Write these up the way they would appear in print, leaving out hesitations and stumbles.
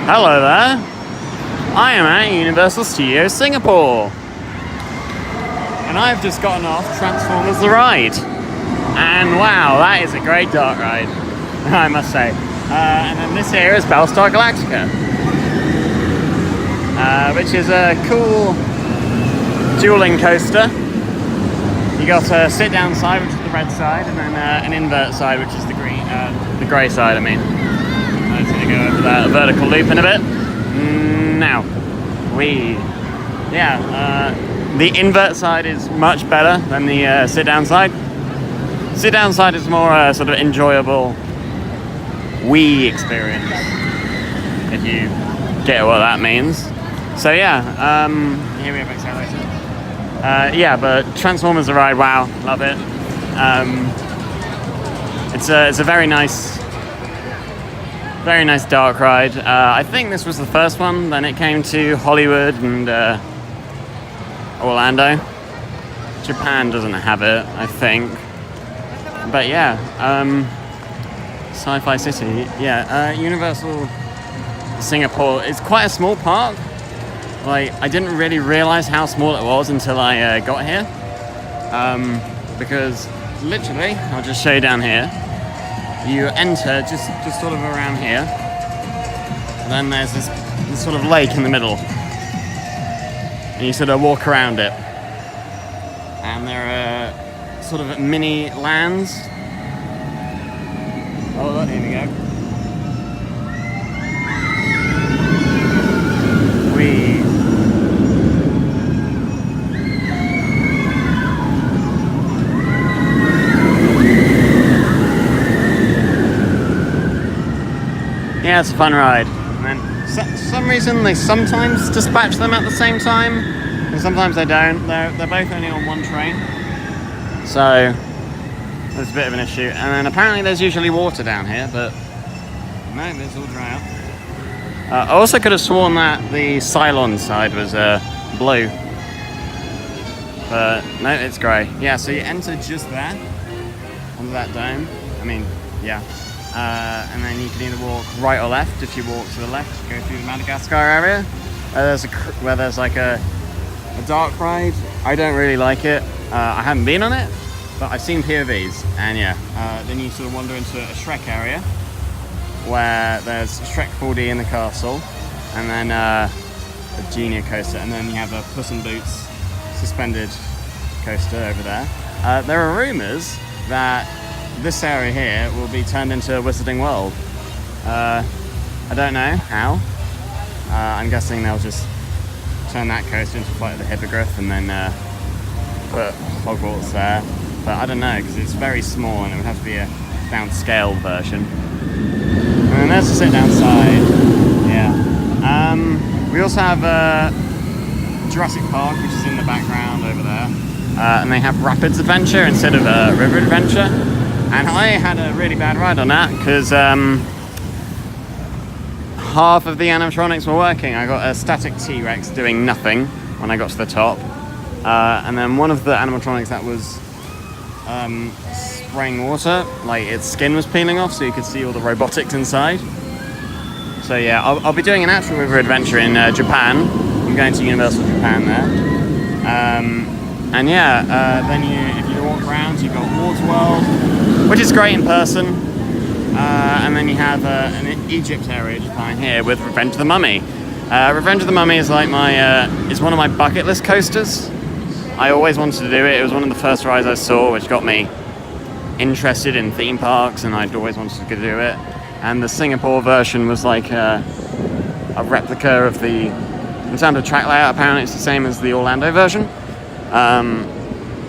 Hello there. I am at Universal Studios Singapore. And I've just gotten off Transformers the ride. And wow, that is a great dark ride, I must say. And then this here is Battlestar Galactica, which is a cool dueling coaster. You got a sit down side, which is the red side, and then an invert side, which is the grey side, I mean. I'm just going to go over that vertical loop in a bit. Now, the invert side is much better than the sit-down side. Sit-down side is more sort of enjoyable Wii experience, if you get what that means. So yeah, here we have acceleration. But Transformers the ride, wow, love it. It's a very nice dark ride. I think this was the first one. Then it came to Hollywood and Orlando. Japan doesn't have it, I think. But yeah, Sci-Fi City. Yeah, Universal Singapore. It's quite a small park. Like, I didn't really realize how small it was until I got here. Because literally, I'll just show you down here. You enter just sort of around here, and then there's this sort of lake in the middle, and you sort of walk around it, and there are sort of mini lands. Oh look, here we go. Yeah, it's a fun ride. And then, for some reason, they sometimes dispatch them at the same time, and sometimes they don't. They're both only on one train, so there's a bit of an issue. And then apparently there's usually water down here, but no, it's all dry up. I also could have sworn that the Cylon side was blue, but no, it's grey. Yeah, so you enter just there, under that dome. I mean, yeah. And then you can either walk right or left. If you walk to the left, you go through the Madagascar area, where there's like a dark ride. I don't really like it. I haven't been on it, but I've seen POVs, and yeah. Then you sort of wander into a Shrek area, where there's Shrek 4D in the castle, and then a Genie coaster, and then you have a Puss in Boots suspended coaster over there. There are rumours that this area here will be turned into a Wizarding World. I don't know how. I'm guessing they'll just turn that coaster into Flight of the Hippogriff and then put Hogwarts there. But I don't know, because it's very small and it would have to be a downscaled version. And then there's the sit-down side. Yeah. We also have Jurassic Park, which is in the background over there. And they have Rapids Adventure instead of River Adventure. And I had a really bad ride on that because half of the animatronics were working. I got a static T-Rex doing nothing when I got to the top. And then one of the animatronics that was spraying water, like its skin was peeling off so you could see all the robotics inside. So yeah, I'll be doing an actual river adventure in Japan. I'm going to Universal Japan there. And yeah, then if you walk around, you've got Waterworld, which is great in person, and then you have an Egypt area just behind here with Revenge of the Mummy. Revenge of the Mummy is like is one of my bucket list coasters. I always wanted to do it. It was one of the first rides I saw, which got me interested in theme parks, and I'd always wanted to do it. And the Singapore version was like a replica of in terms of track layout, apparently it's the same as the Orlando version.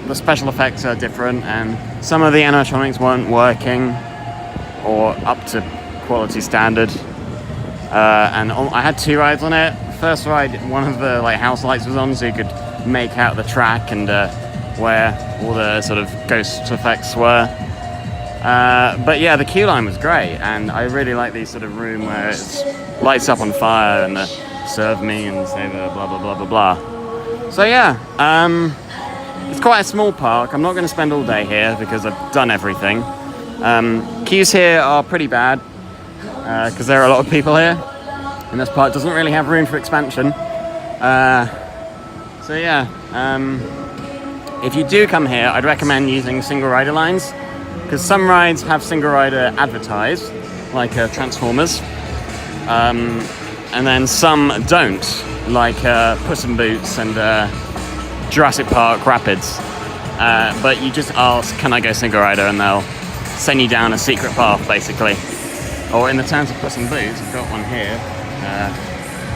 The special effects are different, and some of the animatronics weren't working or up to quality standard. And I had two rides on it. First ride, one of the house lights was on, so you could make out the track and where all the sort of ghost effects were. But yeah, the queue line was great, and I really like these sort of room where it lights up on fire and serve me and say the blah blah blah blah blah. So yeah, it's quite a small park. I'm not going to spend all day here because I've done everything. Queues here are pretty bad because there are a lot of people here. in this park doesn't really have room for expansion. So yeah, if you do come here, I'd recommend using single rider lines, because some rides have single rider advertised, like Transformers, and then some don't, like Puss in Boots and Jurassic Park Rapids. But you just ask, can I go single rider, and they'll send you down a secret path, basically. Or in the terms of Puss in Boots, I've got one here,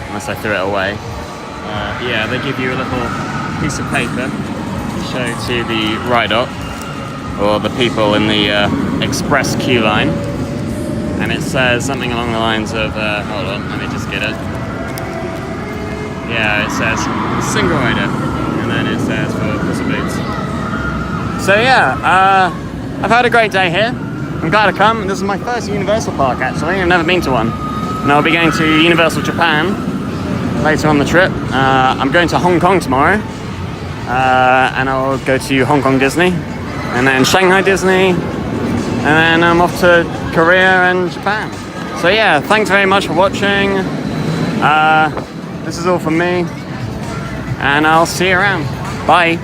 unless I threw it away. Yeah, they give you a little piece of paper to show to the ride-up, or the people in the express queue line, and it says something along the lines of, hold on, let me just get it. Yeah, it says single rider, and then it says for Puss in Boots. So yeah, I've had a great day here. I'm glad to come. This is my first Universal park, actually. I've never been to one. And I'll be going to Universal Japan later on the trip. I'm going to Hong Kong tomorrow. And I'll go to Hong Kong Disney. And then Shanghai Disney. And then I'm off to Korea and Japan. So yeah, thanks very much for watching. This is all from me. And I'll see you around. Bye.